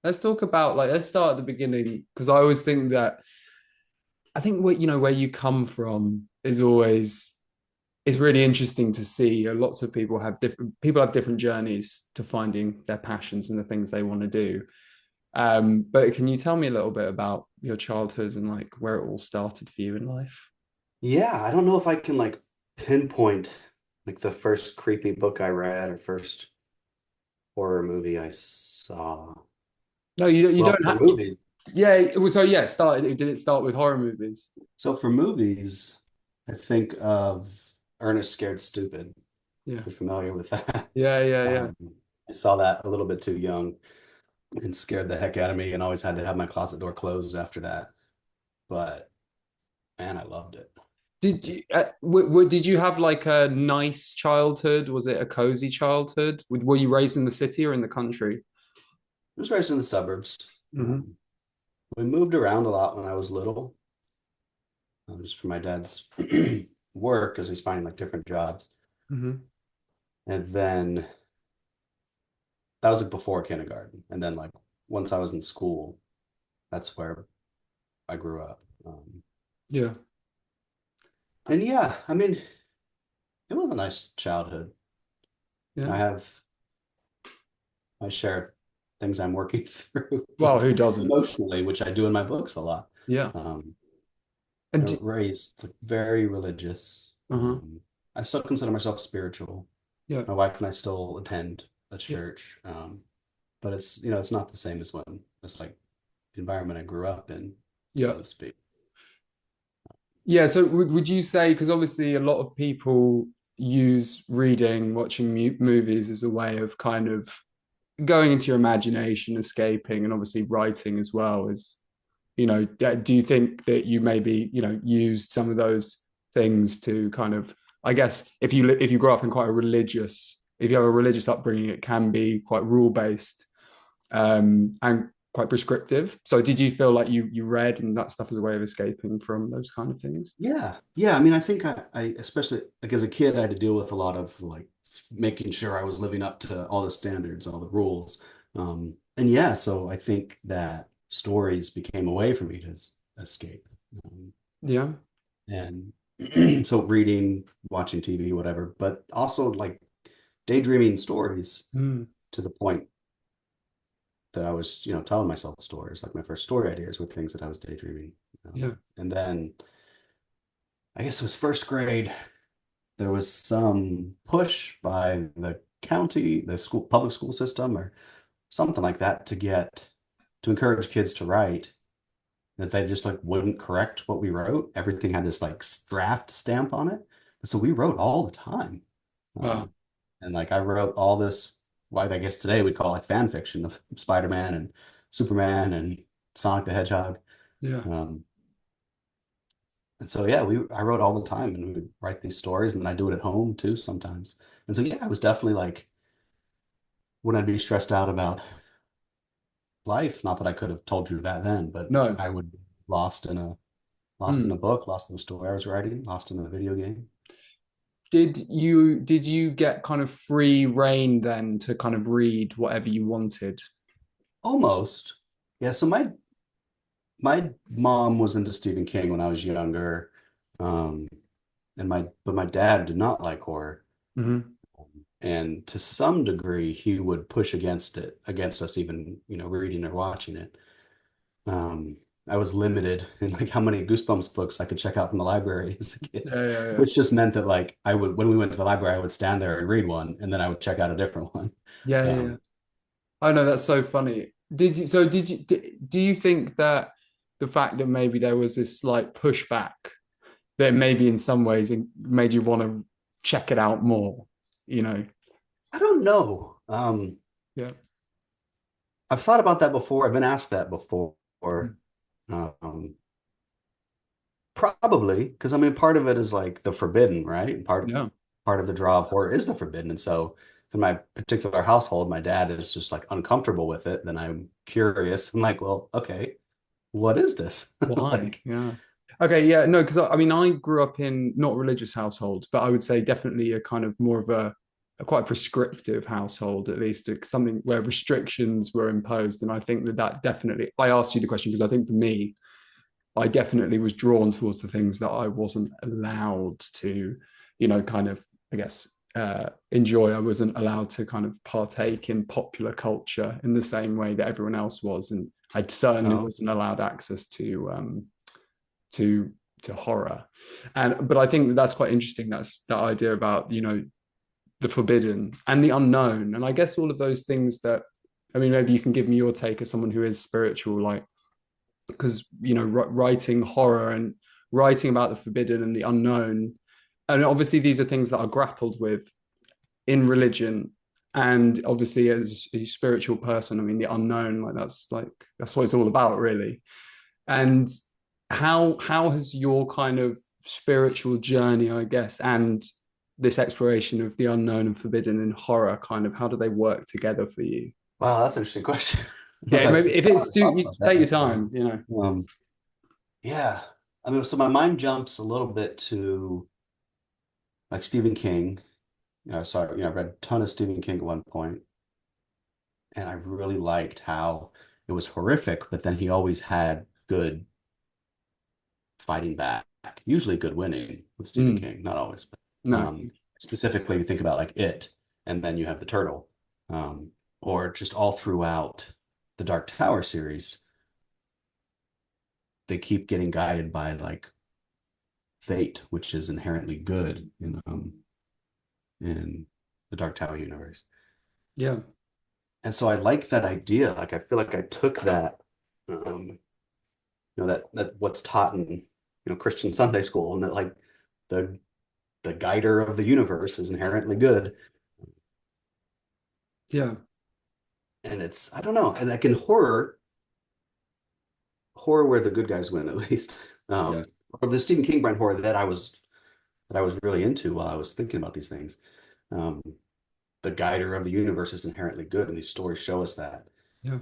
let's talk about like let's start at the beginning because I always think that I think what where you come from is always it's really interesting to see. Lots of people have different journeys to finding their passions and the things they want to do. But can you tell me a little bit about your childhood and like where it all started for you in life? Yeah, I don't know if I can like pinpoint like the first creepy book I read or first horror movie I saw. No, you Well, don't for have. movies. Yeah, it was so yeah. Started. Did it start with horror movies? So for movies, I think of Ernest Scared Stupid. Yeah, You're familiar with that? yeah. Um, I saw that a little bit too young and scared the heck out of me and always had to have my closet door closed after that. But man, I loved it. Did you have like a nice childhood? Was it a cozy childhood? Were you raised in the city or in the country? I was raised in the suburbs. Hmm. We moved around a lot when I was little, just for my dad's work because he's finding like different jobs. Hmm. And then that was like before kindergarten. And then like once I was in school, that's where I grew up. Yeah, And yeah, I mean, it was a nice childhood. yeah. I have my share of things I'm working through Well, who doesn't? emotionally, which I do in my books a lot. Yeah. Um, And Raised like, very religious. uh-huh. I still consider myself spiritual. Yeah. My wife and I still attend a Yeah. church, but it's not the same as when it's like the environment I grew up in, so Yeah. to speak. Yeah. So would you say, because obviously a lot of people use reading, watching movies as a way of kind of going into your imagination, escaping, and obviously writing as well is, do you think that you maybe, used some of those things to kind of, I guess, if you grow up in quite a religious, if you have a religious upbringing, it can be quite rule based and quite prescriptive. So did you feel like you read and that stuff as a way of escaping from those kind of things? Yeah, yeah. I mean, I think I especially like as a kid, I had to deal with a lot of like making sure I was living up to all the standards, all the rules. And yeah, so I think that stories became a way for me to escape. Um, Yeah. and so reading, watching TV, whatever, but also like daydreaming stories Mm. to the point that I was, telling myself stories. Like my first story ideas were things that I was daydreaming. Yeah. And then I guess it was first grade. There was some push by the county, the school, public school system, or something like that to encourage kids to write. That they just like wouldn't correct what we wrote. Everything had this like draft stamp on it. So we wrote all the time. Wow. Um, and like I wrote all this, what I guess today we call like fan fiction of Spider-Man and Superman and Sonic the Hedgehog. Yeah. Um, and so yeah, I wrote all the time and we would write these stories and then I do it at home too sometimes. And so yeah, I was definitely like when I'd be stressed out about life, not that I could have told you that then, but No. I would be lost in a Mm. book, lost in a story I was writing, lost in a video game. Did you get kind of free reign then to kind of read whatever you wanted? Almost. Yeah, so my mom was into Stephen King when I was younger. Um, but my dad did not like horror. Hmm. And to some degree, he would push against us even, reading or watching it. Um, I was limited in like how many Goosebumps books I could check out from the library as a kid, Yeah, yeah, yeah. which just meant that like when we went to the library, I would stand there and read one, and then I would check out a different one. Yeah, yeah, yeah. Um, I know that's so funny. Do you think that the fact that maybe there was this slight pushback that maybe in some ways it made you want to check it out more, you know? I don't know. Yeah. I've thought about that before. I've been asked that before. Um, Probably because I mean, part of it is like the forbidden, right? And Yeah. part of the draw of horror is the forbidden. And so, in my particular household, my dad is just like uncomfortable with it. Then I'm curious. I'm like, well, okay, what is this? Why? Like, Yeah. Okay, yeah, no, because I mean, I grew up in not religious households, but I would say definitely a kind of more of a quite a prescriptive household, at least something where restrictions were imposed. And I think that definitely, I asked you the question because I think for me, I definitely was drawn towards the things that I wasn't allowed to, kind of, I guess, enjoy. I wasn't allowed to kind of partake in popular culture in the same way that everyone else was, and I certainly Oh, wasn't allowed access to to horror. And but I think that's quite interesting. That's that idea about the forbidden and the unknown, and I guess all of those things that. I mean, maybe you can give me your take as someone who is spiritual, like because writing horror and writing about the forbidden and the unknown, and obviously these are things that are grappled with in religion, and obviously as a spiritual person, I mean the unknown, that's what it's all about, really. And how has your kind of spiritual journey, I guess, and this exploration of the unknown and forbidden in horror, kind of how do they work together for you? wow, that's an interesting question. Yeah, I've maybe if it's too, thought you about that take your before. time. Yeah. I mean, so my mind jumps a little bit to like Stephen King. I read a ton of Stephen King at one point, and I really liked how it was horrific, but then he always had good fighting back, usually good winning with Stephen Mm, King, not always, but no. specifically you think about like It, and then you have the turtle, or just all throughout the Dark Tower series, they keep getting guided by like fate, which is inherently good in the Dark Tower universe. Yeah. And so I like that idea. Like I feel like I took that, that what's taught in Christian Sunday school, and that like the the guider of the universe is inherently good. Yeah. And it's I don't know, and like in horror where the good guys win at least, Yeah. or the Stephen King brand horror that I was really into while I was thinking about these things. Um, the guider of the universe is inherently good, and these stories show us that. Yeah.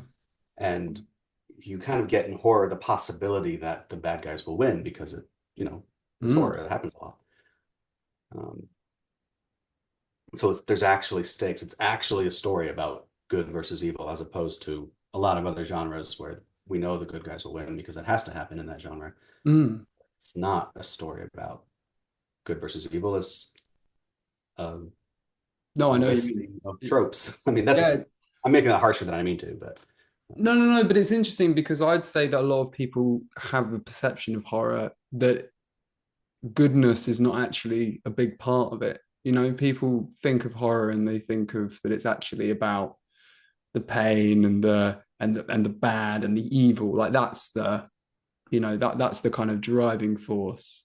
And you kind of get in horror the possibility that the bad guys will win because it's Mm, horror. That happens a lot. Um, so there's actually stakes. It's actually a story about good versus evil, as opposed to a lot of other genres where we know the good guys will win because that has to happen in that genre. mm. It's not a story about good versus evil. It's a, No, a I know you mean. listing of tropes. I mean that Yeah. I'm making that harsher than I mean to, but No, no, no. But it's interesting because I'd say that a lot of people have a perception of horror that goodness is not actually a big part of it. People think of horror and they think of that it's actually about the pain and the bad and the evil. Like that's the kind of driving force.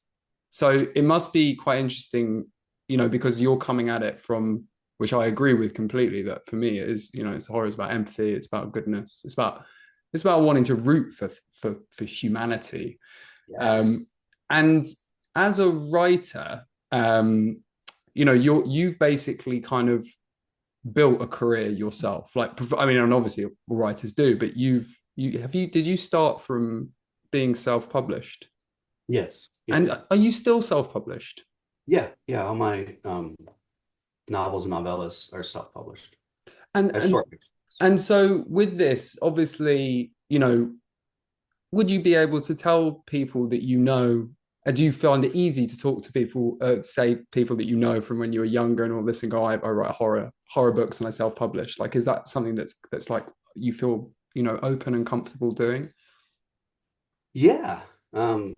So it must be quite interesting, because you're coming at it from, which I agree with completely, that for me it is, it's horror is about empathy, it's about goodness, it's about wanting to root for humanity. Um, yes. and as a writer, you've basically kind of built a career yourself. Like, I mean, and obviously all writers do, but did you start from being self-published? Yes. Yeah. And are you still self-published? Yeah. Yeah. All my novels and novellas are self-published. And I have and short fiction. and so with this, obviously, would you be able to tell people that do you find it easy to talk to people, say people that you know from when you were younger and all this, and go, I write horror books and I self-publish? Like, is that something that's like you feel, open and comfortable doing? Yeah. Um,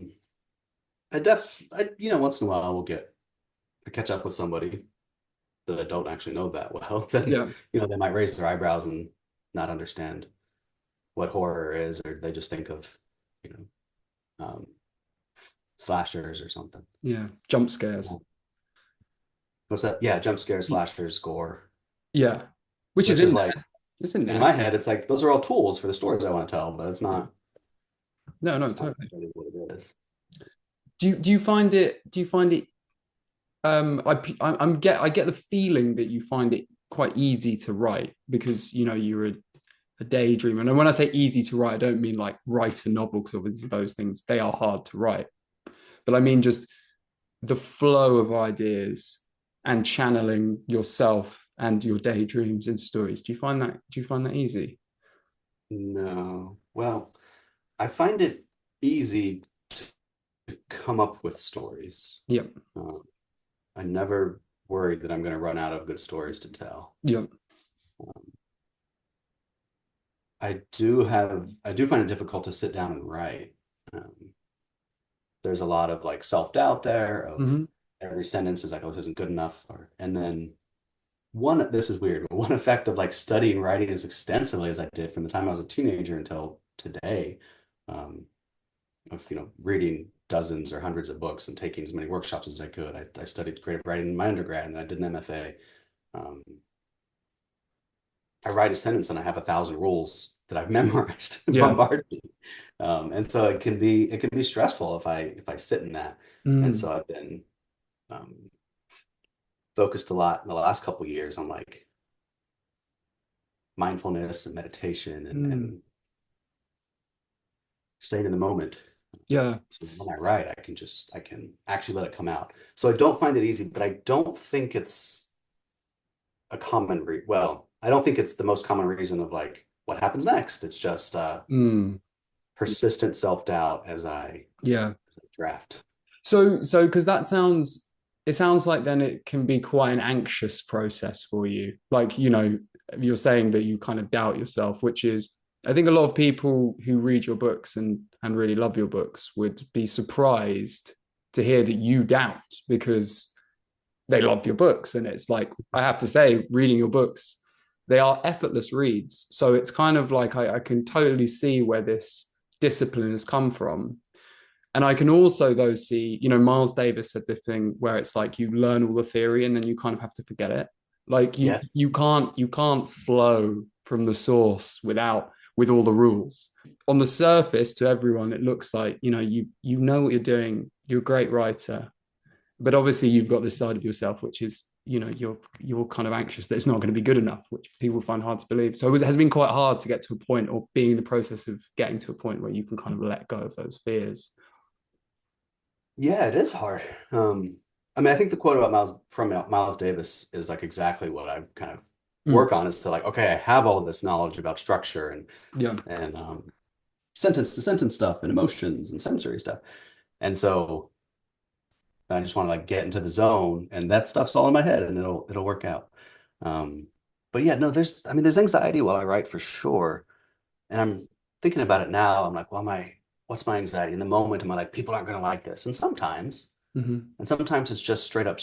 once in a while I catch up with somebody that I don't actually know that well, then, Yeah. they might raise their eyebrows and not understand what horror is, or they just think of, you know, slashers or something. Yeah. Jump scares. What's that? Yeah, jump scares, slashers, gore, Yeah. Which is which is in like, there. It's in in there. my head, it's like, those are all tools for the stories I want to tell, but Yeah. No, no, it's not totally. really what it is. Do you find it I get the feeling that you find it quite easy to write because you're a daydreamer. And when I say easy to write, I don't mean like write a novel, because obviously those things, they are hard to write. But I mean just the flow of ideas. and channeling yourself and your daydreams in stories. Do you find that easy? No. Well, I find it easy to come up with stories. Yep. Um, I never worried that I'm going to run out of good stories to tell. Yep. Um, I do find it difficult to sit down and write. Um, there's a lot of like self-doubt there of Hmm. every sentence is like, oh, this isn't good enough. And then this is weird, but one effect of like studying writing as extensively as I did from the time I was a teenager until today, um, of, reading dozens or hundreds of books and taking as many workshops as I could. I studied creative writing in my undergrad and I did an MFA. Um, I write a sentence and I have 1,000 rules that I've memorized and Yeah. bombard me. And so it can be stressful if I sit in that. And Mm. so I've been um, focused a lot in the last couple of years on like mindfulness and meditation Mm. and staying in the moment. Yeah. So when I write, I can actually let it come out. So I don't find it easy, but I don't think it's a well, I don't think it's the most common reason of like what happens next. It's just Mm. persistent self-doubt Yeah. as I draft. So because it sounds like then it can be quite an anxious process for you. Like, you're saying that you kind of doubt yourself, which is, I think a lot of people who read your books and really love your books would be surprised to hear that you doubt because they love your books. And it's like, I have to say, reading your books, they are effortless reads. So it's kind of like I can totally see where this discipline has come from. And I can also, though, see, Miles Davis said the thing where it's like you learn all the theory and then you kind of have to forget it. Like Yeah. you can't flow from the source with all the rules. On the surface, to everyone, it looks like, you know what you're doing. You're a great writer, but obviously you've got this side of yourself, which is, you're kind of anxious that it's not going to be good enough, which people find hard to believe. So it has been quite hard to get to a point, or being in the process of getting to a point where you can kind of let go of those fears. Yeah, it is hard. I mean, I think the quote about Miles Davis is like exactly what I've kind of Mm. work on is to like, okay, I have all this knowledge about structure Yeah. and sentence to sentence stuff and emotions and sensory stuff. And so I just want to like get into the zone and that stuff's all in my head and it'll work out. Um, but yeah, no, there's anxiety while I write for sure. And I'm thinking about it now. I'm like, well, what's my anxiety? In the moment, am I like, people aren't going to like this? Hmm. And sometimes it's just straight up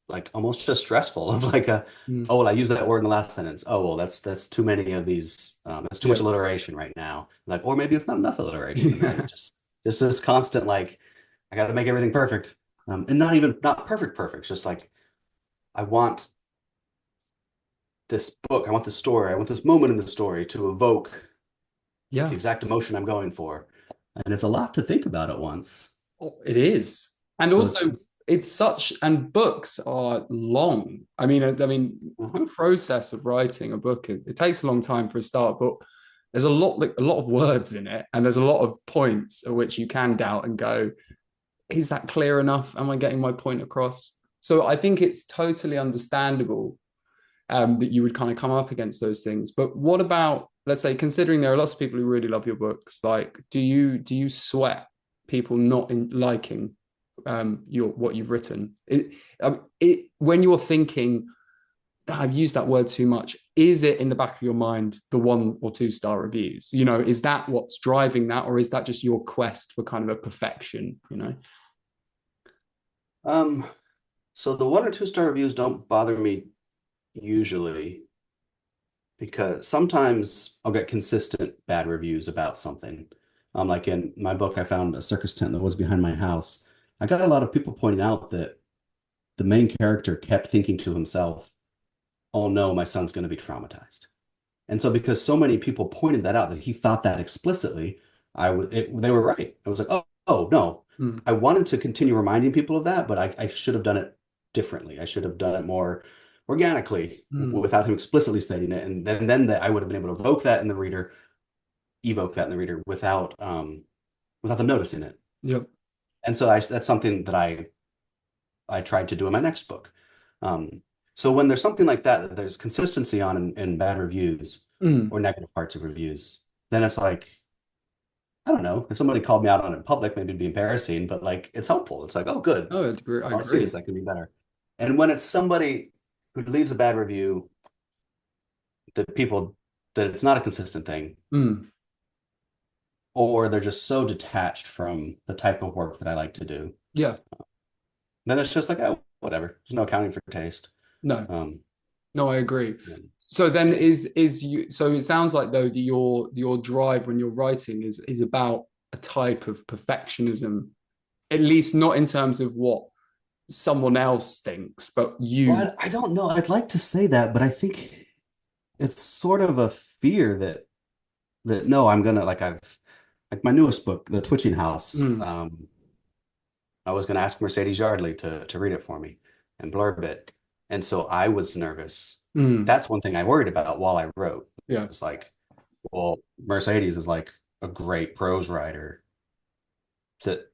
like almost just stressful of like Mm. oh, well, I used that word in the last sentence. Oh, well, that's too many of these. That's too Yeah. much alliteration right now. Like, or maybe it's not enough alliteration. And then Yeah. just this constant like, I got to make everything perfect. And not perfect. Just like I want this book, I want this story, I want this moment in the story to evoke like the Yeah. exact emotion I'm going for. And it's a lot to think about at once. Oh, it is. And So also it's such, and books are long. I mean, the uh-huh. process of writing a book, it takes a long time for a start, but there's a lot of words in it, and there's a lot of points at which you can doubt and go, is that clear enough? Am I getting my point across? So I think it's totally understandable, that you would kind of come up against those things. But what about, let's say, considering there are lots of people who really love your books, like, do you sweat people not liking your what you've written? When you're thinking, I've used that word too much. Is it in the back of your mind the 1 or 2 star reviews? Is that what's driving that, or is that just your quest for kind of a perfection? Um, so the 1 or 2 star reviews don't bother me usually because sometimes I'll get consistent bad reviews about something. Like in my book, I found a circus tent that was behind my house. I got a lot of people pointing out that the main character kept thinking to himself, "Oh no, my son's going to be traumatized." And so because so many people pointed that out that he thought that explicitly, they were right. I was like, oh no. Mm. I wanted to continue reminding people of that, but I should have done it differently. I should have done it more organically Mm. without him explicitly stating it. And then that I would have been able to evoke that in the reader without them noticing it. Yep. And so that's something that I tried to do in my next book. Um, so when there's something like that, that there's consistency on in bad reviews Mm. or negative parts of reviews, then it's like, I don't know, if somebody called me out on it in public, maybe it'd be embarrassing, but like it's helpful. It's like, oh, good. Oh, I I want to see agree. this. That can be better. And when it's somebody who leaves a bad review, that people that it's not a consistent thing, Mm. or they're just so detached from the type of work that I like to do, Yeah. then it's just like, oh, whatever. There's no accounting for taste. No. Um, No, I agree. and So then is you so it sounds like though that your drive when you're writing is about a type of perfectionism, at least not in terms of what someone else thinks, but you. well, I don't know. I'd like to say that, but I think it's sort of a fear that no, I'm gonna like I've like my newest book, The Twitching House. Mm, I was gonna ask Mercedes Yardley to read it for me and blurb it, and so I was nervous. mm, That's one thing I worried about while I wrote. yeah. It's like, well, Mercedes is like a great prose writer.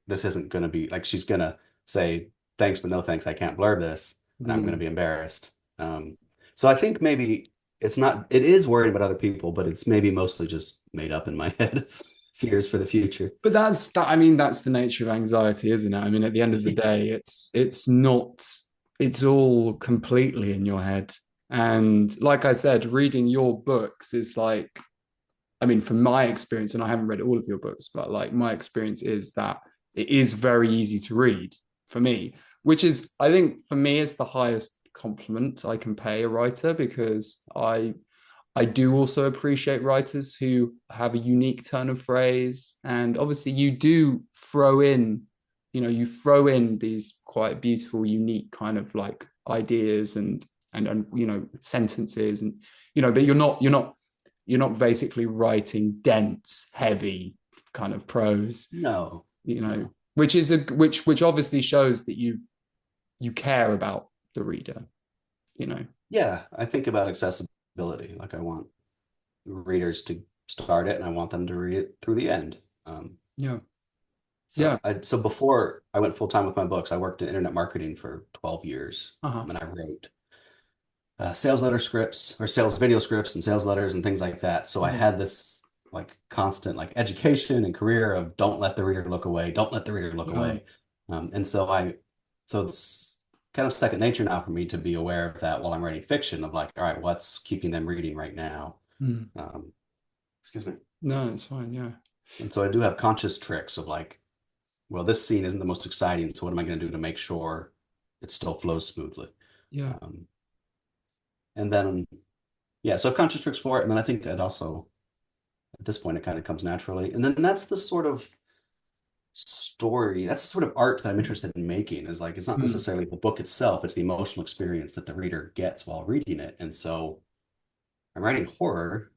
This isn't gonna be like she's gonna say thanks, but no thanks. I can't blurb this, and I'm gonna Mm. be embarrassed. Um, so I think maybe it's not. It is worrying about other people, but it's maybe mostly just made up in my head of fears for the future. But that's that. I mean, that's the nature of anxiety, isn't it? I mean, at the end of the day, it's not. It's all completely in your head. And like I said, reading your books is like, I mean, from my experience, and I haven't read all of your books, but like my experience is that it is very easy to read for me, which is, I think, for me, is the highest compliment I can pay a writer because I do also appreciate writers who have a unique turn of phrase. And obviously, you do throw in, you throw in these quite beautiful, unique kind of like ideas and sentences and but you're not basically writing dense, heavy kind of prose, No, no. which obviously shows that you care about the reader, you know. Yeah, I think about accessibility. Like I want readers to start it and I want them to read it through the end. Um, Yeah. so Yeah. so before I went full time with my books, I worked in internet marketing for 12 years. Uh-huh. And I wrote sales letter scripts or sales video scripts and sales letters and things like that. So I Yeah. had this like constant like education and career of don't let the reader look away, don't let the reader look Yeah. away. And so it's kind of second nature now for me to be aware of that while I'm writing fiction of like, all right, what's keeping them reading right now? Mm. Um, excuse me. No, it's fine. Yeah. And so I do have conscious tricks of like, well, this scene isn't the most exciting, so what am I going to do to make sure it still flows smoothly? Yeah. Um, and then, yeah, so I have conscious tricks for it. And then I think it also, at this point, it kind of comes naturally. And then that's the sort of story, that's the sort of art that I'm interested in making is like, it's not Mm. necessarily the book itself, it's the emotional experience that the reader gets while reading it. And so I'm writing horror.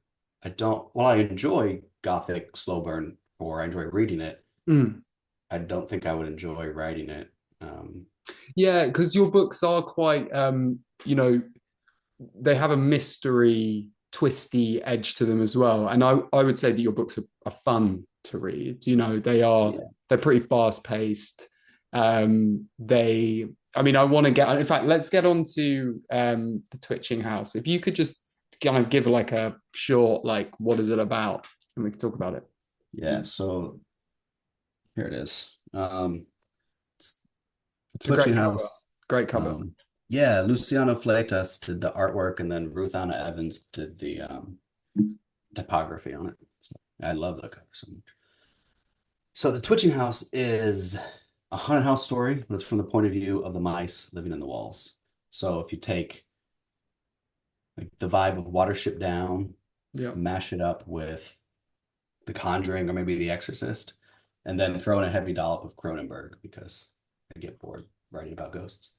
Well, I enjoy gothic slow burn or I enjoy reading it. Mm. I don't think I would enjoy writing it. Yeah, because your books are quite, they have a mystery, twisty edge to them as well. And I would say that your books are fun to read. Yeah. They're pretty fast paced. I mean, I want to in fact, let's get on to the Twitching House. If you could just kind of give like a short, like, what is it about? And we can talk about it. Yeah. So here it is. It's the It's a great Twitching cover. House. Great cover. Um, yeah, Luciano Fleitas did the artwork, and then Ruth Anna Evans did the typography on it. So I love that cover so much. So the Twitching House is a haunted house story that's from the point of view of the mice living in the walls. So if you take like the vibe of Watership Down, Yeah. mash it up with The Conjuring or maybe The Exorcist, and then throw in a heavy dollop of Cronenberg because I get bored writing about ghosts.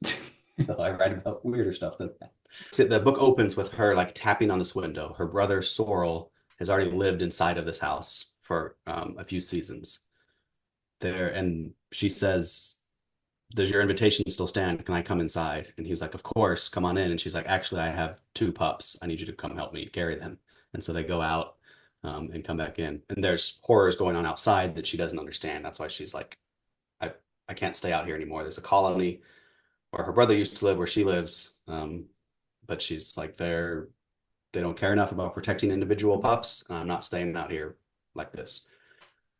So I write about weirder stuff than that. So the book opens with her like tapping on this window. Her brother Sorrel has already lived inside of this house for a few seasons there, and she says, "Does your invitation still stand? Can I come inside?" And he's like, "Of course, come on in." And she's like, "Actually, I have two pups. I need you to come help me carry them." And so they go out and come back in, and there's horrors going on outside that she doesn't understand. That's why she's like, "I can't stay out here anymore. There's a colony where her brother used to live, where she lives, Um, but she's like, they don't care enough about protecting individual pups. And I'm not staying out here like this.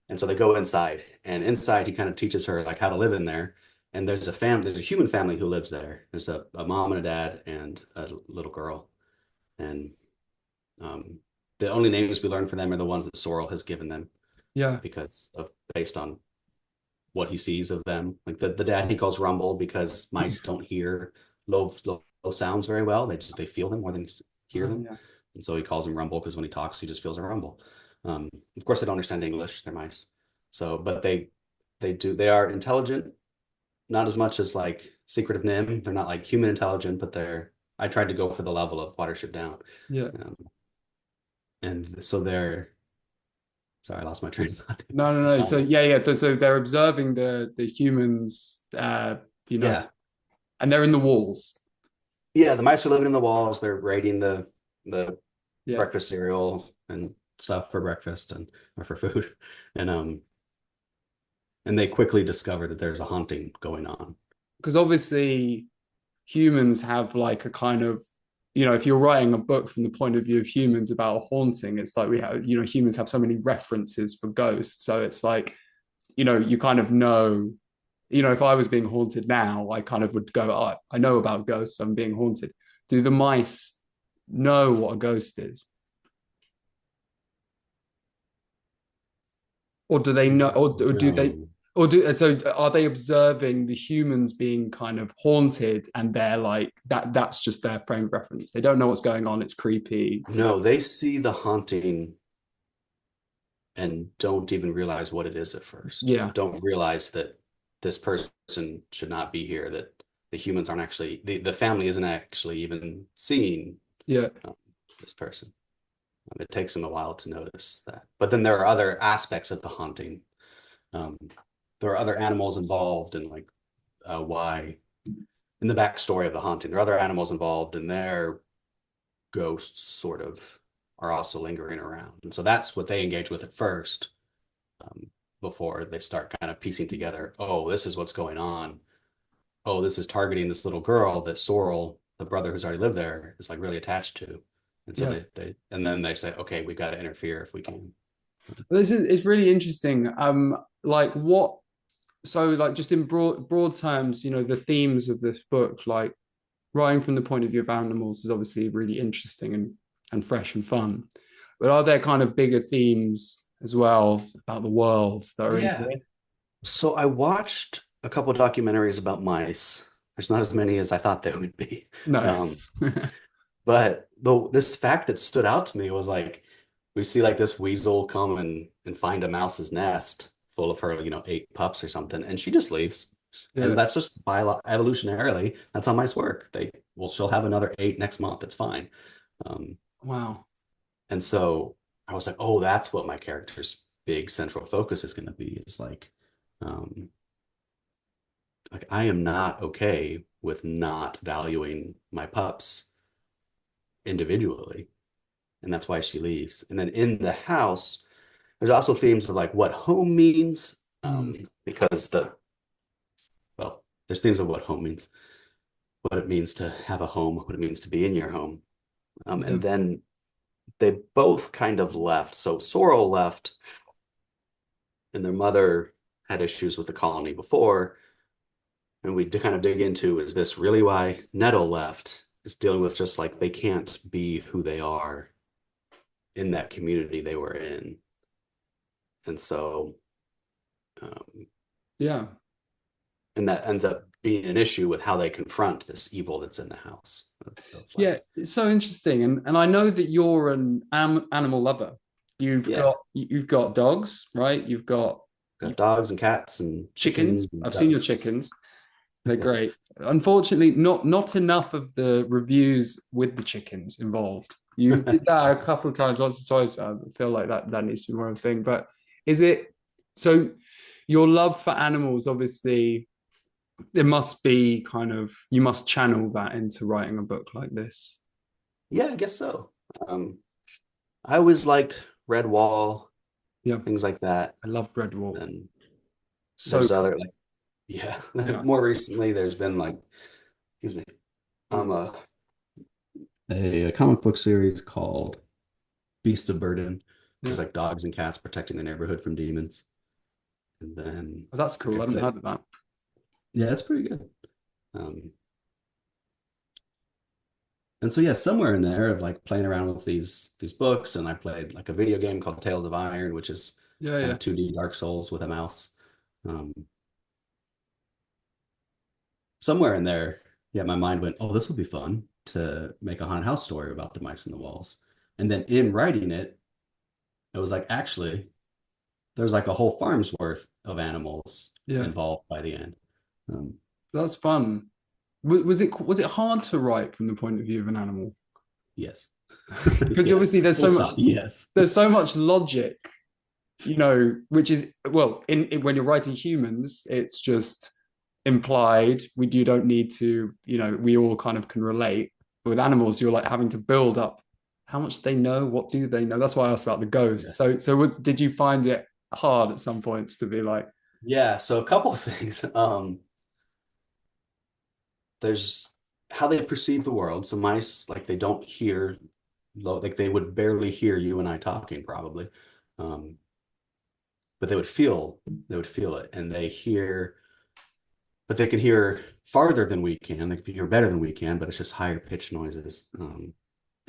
And so they go inside, and inside he kind of teaches her like how to live in there. And there's a human family who lives there. There's a mom and a dad and a little girl. And um, the only names we learn for them are the ones that Sorrel has given them Yeah. because of based on what he sees of them. Like the dad he calls Rumble because mice don't hear low sounds very well. They feel them more than hear them. Yeah. And so he calls him Rumble because when he talks, he just feels a rumble. Of course, they don't understand English. They're mice. So, but they are intelligent, not as much as like Secret of Nim. They're not like human intelligent, but I tried to go for the level of Watership Down. Yeah. Um, and so sorry, I lost my train of thought. No, no, no. So Um, yeah, yeah. So they're observing the humans, you know, yeah, and they're in the walls. yeah, the mice are living in the walls. They're raiding the Yeah. breakfast cereal and stuff for breakfast and or for food. And and they quickly discover that there's a haunting going on. Because obviously humans have like a kind of, if you're writing a book from the point of view of humans about a haunting, it's like we have, humans have so many references for ghosts. So it's like, you kind of know, if I was being haunted now, I kind of would go, oh, I know about ghosts, I'm being haunted. Do the mice know what a ghost is? Or do they know, or do they, No, so are they observing the humans being kind of haunted and they're like, that's just their frame of reference. They don't know what's going on. It's creepy. no, they see the haunting and don't even realize what it is at first. Yeah. Don't realize that this person should not be here, that the humans aren't actually, the family isn't actually even seeing Yeah. um, this person. It takes them a while to notice that. But then there are other aspects of the haunting. Um, there are other animals involved in like why in the backstory of the haunting. There are other animals involved and their ghosts sort of are also lingering around. And so that's what they engage with at first um, before they start kind of piecing together, oh, this is what's going on. Oh, this is targeting this little girl that Sorrel, the brother who's already lived there, is like really attached to. And so Yeah. and then they say, okay, we've got to interfere if we can. This is it's really interesting. Like what so like just in broad terms, the themes of this book, like writing from the point of view of animals is obviously really interesting and fresh and fun. But are there kind of bigger themes as well about the world that are in Yeah. here? So I watched a couple of documentaries about mice. There's not as many as I thought there would be. No. Um, but this fact that stood out to me was like we see like this weasel come and find a mouse's nest full of her, 8 pups or something, and she just leaves. Yeah. And that's just evolutionarily, that's how mice work. She'll have another 8 next month. It's fine. Um, Wow. and so I was like, oh, that's what my character's big central focus is going to be is um, like I am not okay with not valuing my pups individually. And that's why she leaves. And then in the house, there's also themes of like what home means, Mm. because there's themes of what home means, what it means to have a home, what it means to be in your home. Yeah. And then they both kind of left. So Sorrel left, and their mother had issues with the colony before. And we kind of dig into is this really why Nettle left? Is dealing with just like they can't be who they are in that community they were in. And so um, Yeah. and that ends up being an issue with how they confront this evil that's in the house Yeah. It's so interesting. And I know that you're an animal lover. You've yeah, got dogs, right? got You've dogs and cats and chickens chickens. and I've seen your ducks. chickens. They're Yeah. great. Unfortunately, not enough of the reviews with the chickens involved. You did that a couple of times, once or twice. I feel like that needs to be more of a thing. But is it so? Your love for animals, obviously, there must be kind of you must channel that into writing a book like this. Yeah, I guess so. Um, I always liked Red Wall, Yeah, things like that. I love Redwall. And So there's other like, yeah, yeah, more recently there's been like, excuse me, Um, uh, a comic book series called Beasts of Burden, which Yeah. is like dogs and cats protecting the neighborhood from demons. And then Oh, that's I cool. I forget haven't what it. heard of that. Yeah, it's pretty good. Um, and so yeah, somewhere in there of like playing around with these books, and I played like a video game called Tales of Iron, which is Yeah, kind yeah. of 2D Dark Souls with a mouse. Um, Somewhere in there, yeah, my mind went, "Oh, this would be fun to make a haunted house story about the mice in the walls." And then in writing it, it was like, actually, there's like a whole farm's worth of animals Yeah. involved by the end. Um, That's fun. Was it hard to write from the point of view of an animal? yes, Because yeah, obviously full stop. Yes, there's so much logic, which is well, when you're writing humans, it's just implied. You don't need to, we all kind of can relate. But with animals, you're like having to build up how much they know, what do they know? That's why I asked about the ghosts. So yes, so did you find it hard at some points to be like, yeah. So a couple of things. There's how they perceive the world. So mice, like they don't hear, like they would barely hear you and I talking probably, um, but they would feel it, and they hear, but they can hear farther than we can. They can hear better than we can, but it's just higher pitched noises.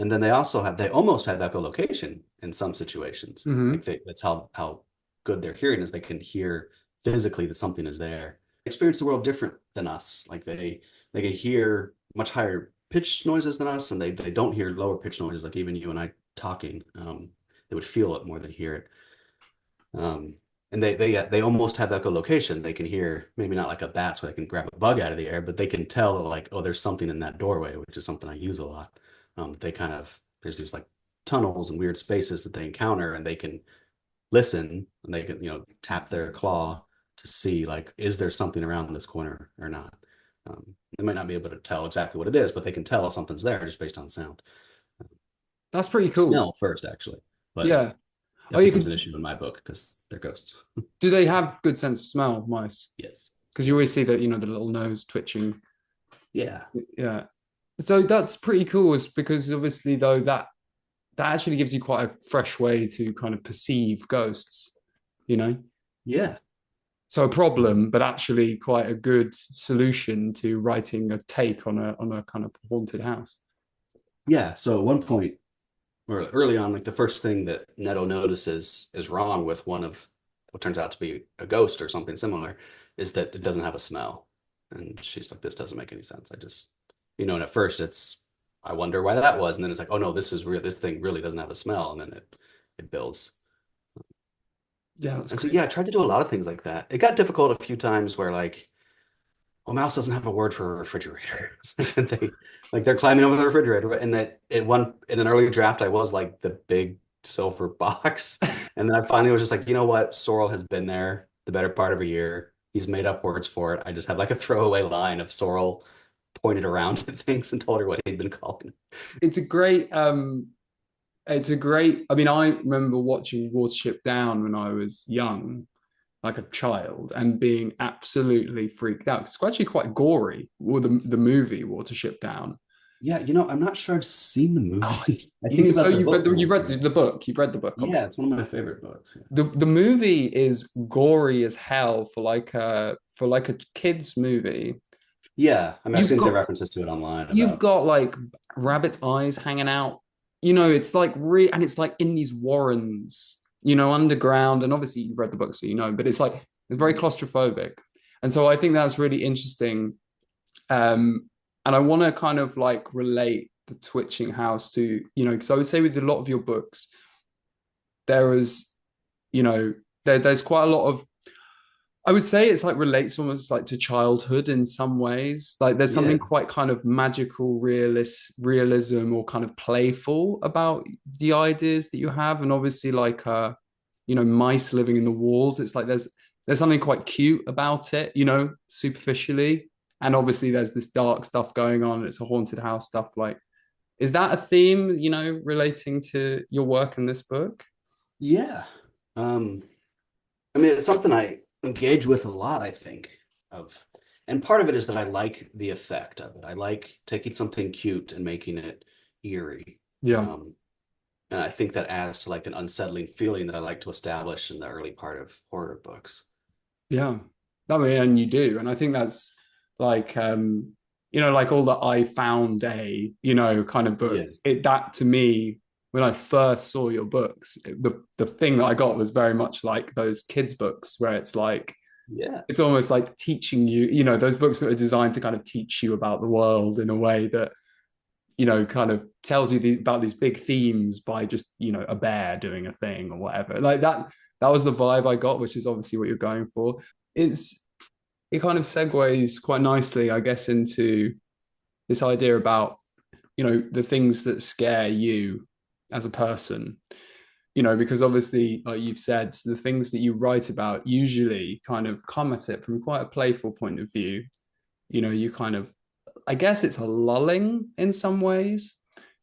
And then they almost have echolocation in some situations. Like mm-hmm, that's how good their hearing is. They can hear physically that something is there. They experience the world different than us. Like they can hear much higher pitched noises than us, and they don't hear lower pitched noises. Like even you and I talking, they would feel it more than hear it. Um, and they almost have echolocation. They can hear maybe not like a bat, so they can grab a bug out of the air, but they can tell that like, oh, there's something in that doorway, which is something I use a lot. They kind of there's these like tunnels and weird spaces that they encounter, and they can listen, and they can tap their claw to see like, is there something around this corner or not. They might not be able to tell exactly what it is, but they can tell something's there just based on sound. that's pretty cool. Smell first, actually, but Yeah. Oh, that you becomes can. an issue in my book because they're ghosts. Do they have good sense of smell, mice? Yes. Because you always see that, the little nose twitching. Yeah. Yeah. So that's pretty cool, is because obviously though that actually gives you quite a fresh way to kind of perceive ghosts, you know? Yeah. So a problem, but actually quite a good solution to writing a take on a kind of haunted house. Yeah. So at one point, or early on, like the first thing that Netto notices is wrong with one of what turns out to be a ghost or something similar is that it doesn't have a smell. And she's like, this doesn't make any sense. And at first I wonder why that was. And then it's like, oh no, this is real. This thing really doesn't have a smell. And then it builds. Yeah, that's And so, great. yeah, I tried to do a lot of things like that. It got difficult a few times where like, well, mouse doesn't have a word for a refrigerator. And they're climbing over the refrigerator. And that in an early draft, I was like the big silver box. And then I finally was just like, you know what? Sorrel has been there the better part of a year. He's made up words for it. I just have like a throwaway line of Sorrel pointed around at things and told her what he'd been calling. It's a great I mean, I remember watching Watership Down when I was young, like a child, and being absolutely freaked out. It's actually quite gory, or the movie Watership Down. Yeah, I'm not sure I've seen the Oh, movie. I you think need, so about the you've read book mostly. the book. You've read the book, Yeah, obviously. it's one of my favorite books. Yeah. The movie is gory as hell for like a kids movie. Yeah, I mean, I've You've seen the got references to it online you've about. got like rabbit's eyes hanging out. It's like and it's like in these warrens, underground. And obviously you've read the book, so but it's like it's very claustrophobic. And so I think that's really interesting. And I want to kind of like relate the twitching house to, because I would say with a lot of your books, there is, there's quite a lot of, I would say it's like relates almost like to childhood in some ways. Like there's something Yeah, quite kind of magical, realism, or kind of playful about the ideas that you have. And obviously, like mice living in the walls. It's like there's something quite cute about it, superficially. And obviously, there's this dark stuff going on. It's a haunted house stuff. Like, is that a theme, relating to your work in this book? yeah. Um, I mean, it's something I engage with a lot, I think, of and part of it is that I like the effect of it. I like taking something cute and making it eerie. Yeah. Um, and I think that adds to like an unsettling feeling that I like to establish in the early part of horror books. Yeah. I mean, and you do. And I think that's like like all the I found a, kind of Yeah. books. That to me, when I first saw your books, the thing that I got was very much like those kids' books where it's like Yeah. it's almost like teaching you, those books that are designed to kind of teach you about the world in a way that, kind of tells you about these big themes by just, a bear doing a thing or whatever. Like that was the vibe I got, which is obviously what you're going for. It kind of segues quite nicely, I guess, into this idea about, the things that scare you as a person, because obviously, like you've said, the things that you write about usually kind of come at it from quite a playful point of view. You kind of, I guess it's a lulling in some ways.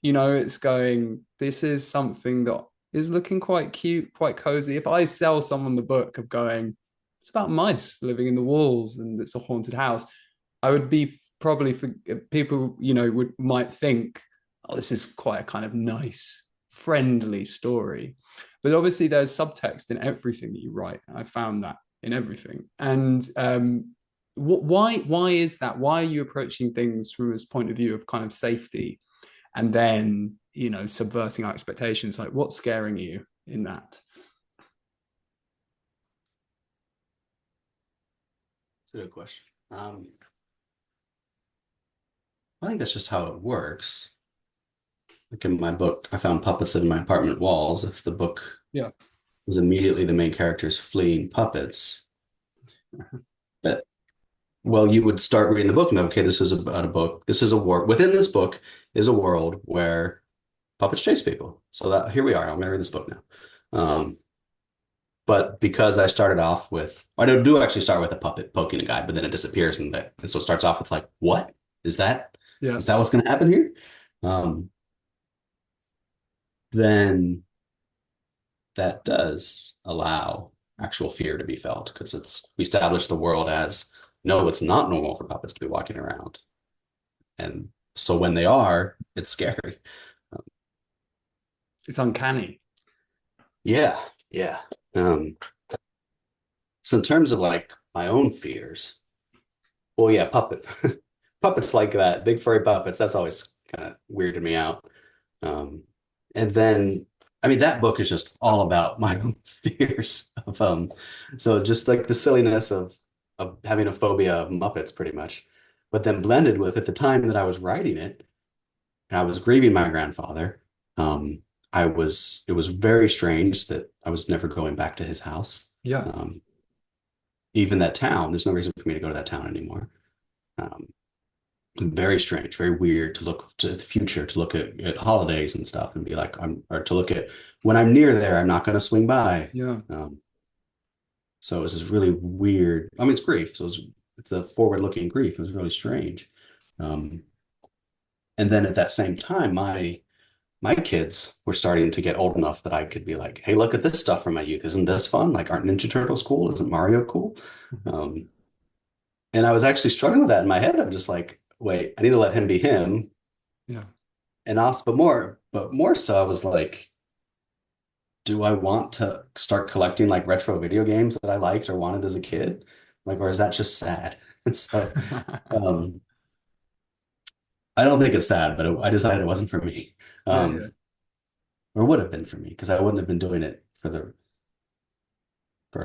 It's going, this is something that is looking quite cute, quite cozy. If I sell someone the book of going, it's about mice living in the walls and it's a haunted house, I would be probably for people, might think, oh, this is quite a kind of nice, friendly story. But obviously, there's subtext in everything that you write. I found that in everything. And why is that? Why are you approaching things from this point of view of kind of safety, and then subverting our expectations? Like, what's scaring you in that? It's a good question. I think that's just how it works. Like in my book, I found puppets in my apartment walls. If the book Yeah. was immediately the main characters fleeing puppets, but well, you would start reading the book and okay, this is about a book. This is a war. Within this book is a world where puppets chase people. So that here we are. I'm gonna read this book now. But because I started off with, I do actually start with a puppet poking a guy, but then it disappears, and so it starts off with like, what is that? Yeah. Is that what's going to happen here? Um, then that does allow actual fear to be felt because we establish the world as no, it's not normal for puppets to be walking around, and so when they are, it's scary. Um, It's uncanny. yeah, yeah. Um, so in terms of like my own fears, well, yeah, puppets like that, big furry puppets. That's always kind of weirded me out. Um, and then, I mean, that book is just all about my own fears of so just like the silliness of having a phobia of Muppets, pretty much. But then blended with at the time that I was writing it, I was grieving my grandfather. Um, it was very strange that I was never going back to his house. Yeah. Um, even that town, there's no reason for me to go to that town anymore. Um, Very strange, very weird to look to the future, to look at holidays and stuff and be like, or to look at when I'm near there, I'm not going to swing by. Yeah. Um, so it was this really weird. I mean, it's grief. So it's a forward-looking grief. It was really strange. Um, and then at that same time, my kids were starting to get old enough that I could be like, hey, look at this stuff from my youth. Isn't this fun? Like, aren't Ninja Turtles cool? Isn't Mario cool? Um, and I was actually struggling with that in my head. I'm just like, wait, I need to let him be him. Yeah. And also, but more so, I was like, do I want to start collecting like retro video games that I liked or wanted as a kid? Like, or is that just sad? And so, um, I don't think it's sad, but I decided it wasn't for me. Yeah. Yeah. Um, or would have been for me because I wouldn't have been doing it for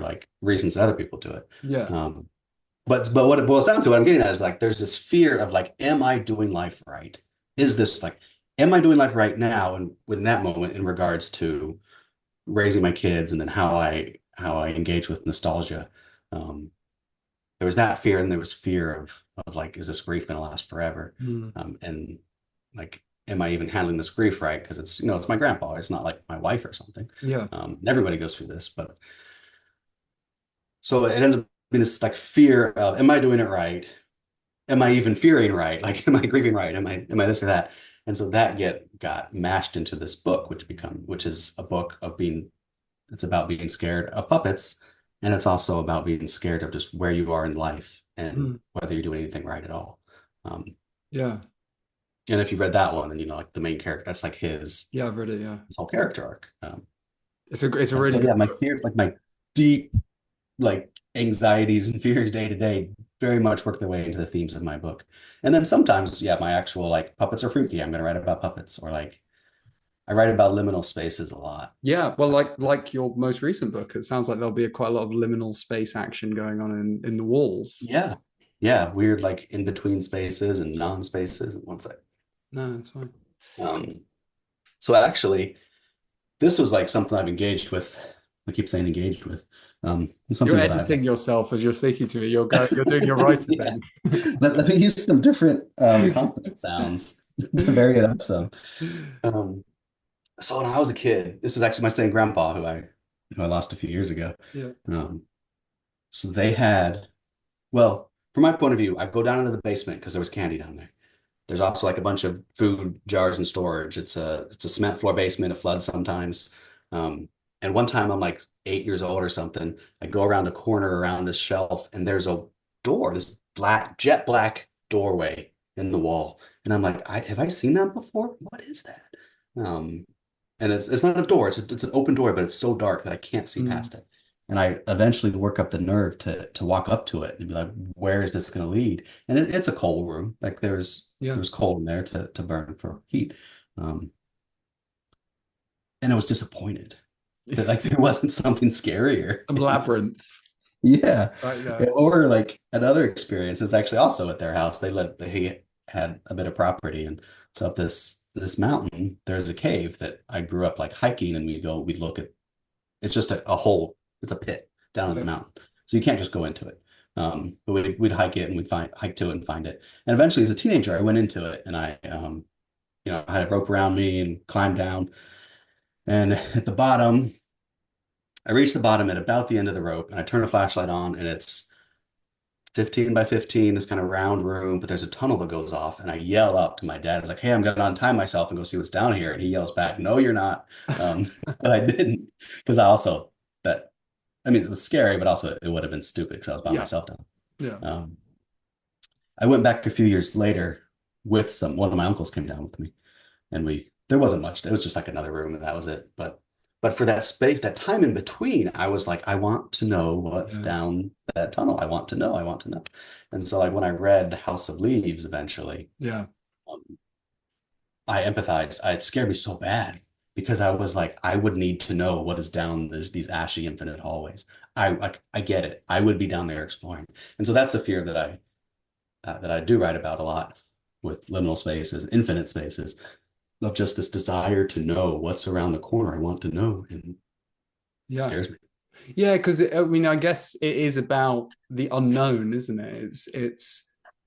like reasons that other people do it. Yeah. Um, but what it boils down to, what I'm getting at is like there's this fear of like, am I doing life right? Is this like, am I doing life right now? And in that moment, in regards to raising my kids and then how I engage with nostalgia, um, there was that fear, and there was fear of like, is this grief going to last forever? Mm. And like, am I even handling this grief right? Because it's my grandpa. It's not like my wife or something. Yeah. And everybody goes through this, but so it ends up being this like fear of, am I doing it right? Am I even fearing right? Like, am I grieving right? Am I this or that? And so that got mashed into this book, which is a book of it's about being scared of puppets, and it's also about being scared of just where you are in life and Mm. whether you're doing anything right at all. Um, Yeah. and if you've read that one, then you know like the main character, that's like Yeah, I've read it. Yeah. his whole character arc. It's a And really so good yeah, my book. fears, like my deep like anxieties and fears day to day very much work their way into the themes of my book. And then sometimes, yeah, my actual like puppets are freaky. I'm going to write about puppets, or like I write about liminal spaces a lot. Yeah, well, like your most recent book, it sounds like there'll be quite a lot of liminal space action going on in the walls. Yeah. Yeah. Weird, like in between spaces and non spaces. And one sec. No, that's fine. Um, so actually, this was like something I've engaged with. I keep saying engaged with. It's You're something that I've editing yourself as you're speaking to me. You're doing your writer yeah. thing. Let me use some different consonant sounds to vary it up some. Um, So when I was a kid, this is actually my same grandpa who I lost a few years ago. Yeah. Um, so they had, well, from my point of view, I go down into the basement because there was candy down there. There's also like a bunch of food jars and storage. It's a cement floor basement. It floods sometimes. Um, and one time I'm like 8 years old or something. I go around a corner around this shelf and there's a door, this jet black doorway in the wall. And I'm like, have I seen that before? What is that? Um, and it's not a door, it's an open door, but it's so dark that I can't see Mm, past it. And I eventually work up the nerve to walk up to it and be like, where is this going to lead? And it's a coal room. Like yeah. there's coal in there to burn for heat. Um, and I was disappointed that like there wasn't something scarier. Some labyrinth. Yeah. Right. Yeah. Or like another experience is actually also at their house. He had a bit of property, and so up this mountain, there's a cave that I grew up like hiking, and we'd look at, it's just a hole, it's a pit down in the Yeah. mountain. So you can't just go into it. But we'd hike it and we'd hike to it and find it. And eventually as a teenager, I went into it and I had a rope around me and climbed down. And at the bottom, I reached the bottom at about the end of the rope and I turn a flashlight on and it's 15 by 15, this kind of round room, but there's a tunnel that goes off. And I yell up to my dad, like, hey, I'm going to untie myself and go see what's down here. And he yells back, no, you're not. But I didn't because that, I mean, it was scary, but also it would have been stupid because I was by Yeah. myself down. Yeah. Um, I went back a few years later with one of my uncles came down with me and there wasn't much. It was just like another room and that was it. But for that space, that time in between, I was like, I want to know what's Yeah. down that tunnel. I want to know. And so like when I read House of Leaves eventually, Yeah. um, I empathized. It scared me so bad because I was like, I would need to know what is down these ashy infinite hallways. I get it. I would be down there exploring. And so that's a fear that I do write about a lot with liminal spaces, infinite spaces, of just this desire to know what's around the corner. I want to know, and it Yes. scares me. Yeah, because I mean, I guess it is about the unknown, isn't it?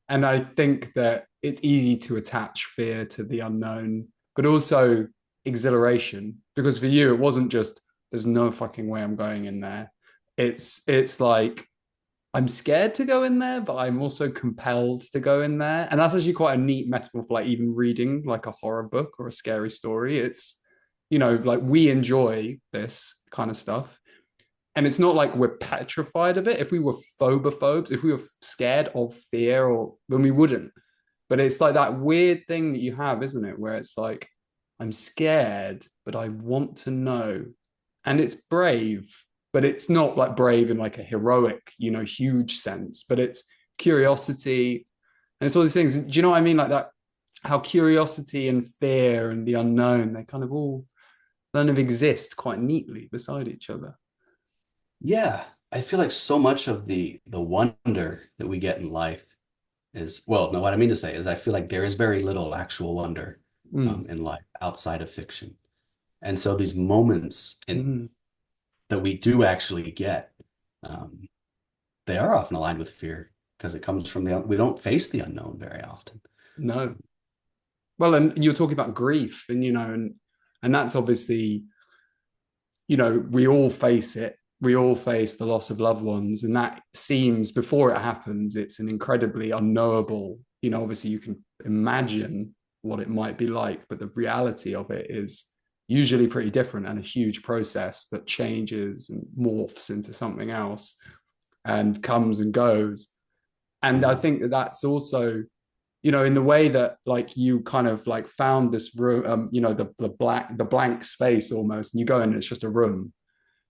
And I think that it's easy to attach fear to the unknown, but also exhilaration. Because for you, it wasn't just there's no fucking way I'm going in there. It's like I'm scared to go in there, but I'm also compelled to go in there. And that's actually quite a neat metaphor for like even reading like a horror book or a scary story. It's, like we enjoy this kind of stuff. And it's not like we're petrified of it. If we were phobophobes, if we were scared of fear, or then we wouldn't. But it's like that weird thing that you have, isn't it? Where it's like, I'm scared, but I want to know. And it's brave, but it's not like brave in like a heroic, huge sense, but it's curiosity. And it's all these things. Do you know what I mean? Like that, how curiosity and fear and the unknown, they kind of exist quite neatly beside each other. Yeah, I feel like so much of the wonder that we get in life is, well, no, what I mean to say is I feel like there is very little actual wonder Mm, in life outside of fiction. And so these moments mm, that we do actually get, um, they are often aligned with fear because it comes from we don't face the unknown very often. no. Well, and you're talking about grief, and and that's obviously, we all face it. We all face the loss of loved ones, and that seems before it happens, it's an incredibly unknowable. Obviously, you can imagine what it might be like, but the reality of it is usually pretty different and a huge process that changes and morphs into something else and comes and goes. And I Mhm. think that that's also, in the way that like you kind of like found this room, the blank space almost, and you go in and it's just a room.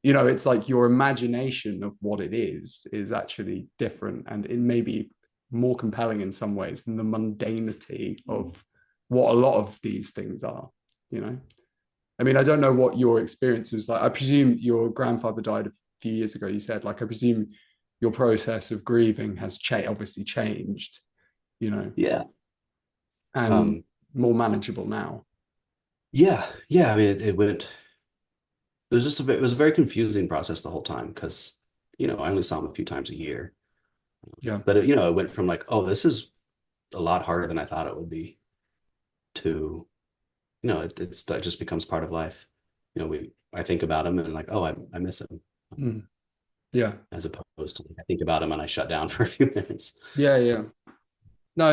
It's like your imagination of what it is actually different, and it may be more compelling in some ways than the mundanity of what a lot of these things are. You know, I mean, I don't know what your experience was like. I presume your grandfather died a few years ago. You said, like, I presume your process of grieving has obviously changed. You know, Yeah. and Um, more manageable now. yeah. Yeah. I mean, it went, it was just it was a very confusing process the whole time because, I only saw him a few times a year. Yeah. But it went from like, oh, this is a lot harder than I thought it would be to, it just becomes part of life. I think about him and like, oh, I miss him. Mm. Yeah. As opposed to like, I think about him and I shut down for a few minutes. Yeah. Yeah. No,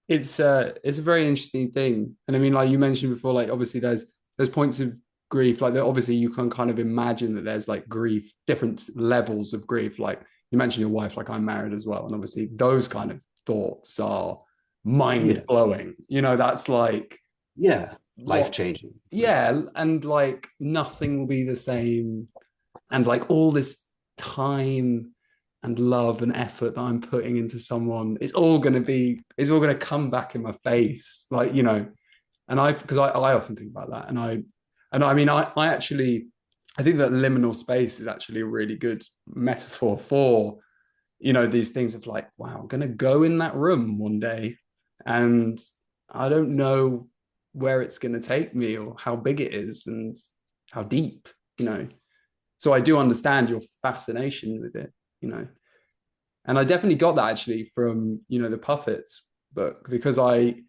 it's a very interesting thing. And I mean, like you mentioned before, like obviously there's points of grief, like that obviously you can kind of imagine that there's like grief, different levels of grief. Like you mentioned your wife, like I'm married as well. And obviously those kind of thoughts are mind Yeah. blowing. That's like Yeah. Life what, changing. yeah, and like nothing will be the same. And like all this time and love and effort that I'm putting into someone, it's all gonna come back in my face. Like, and because I often think about that. And I mean, I actually, I think that liminal space is actually a really good metaphor for, these things of like, wow, I'm gonna go in that room one day and I don't know where it's gonna take me or how big it is and how deep, you know. So I do understand your fascination with it, you know. And I definitely got that actually from, the puppets book because I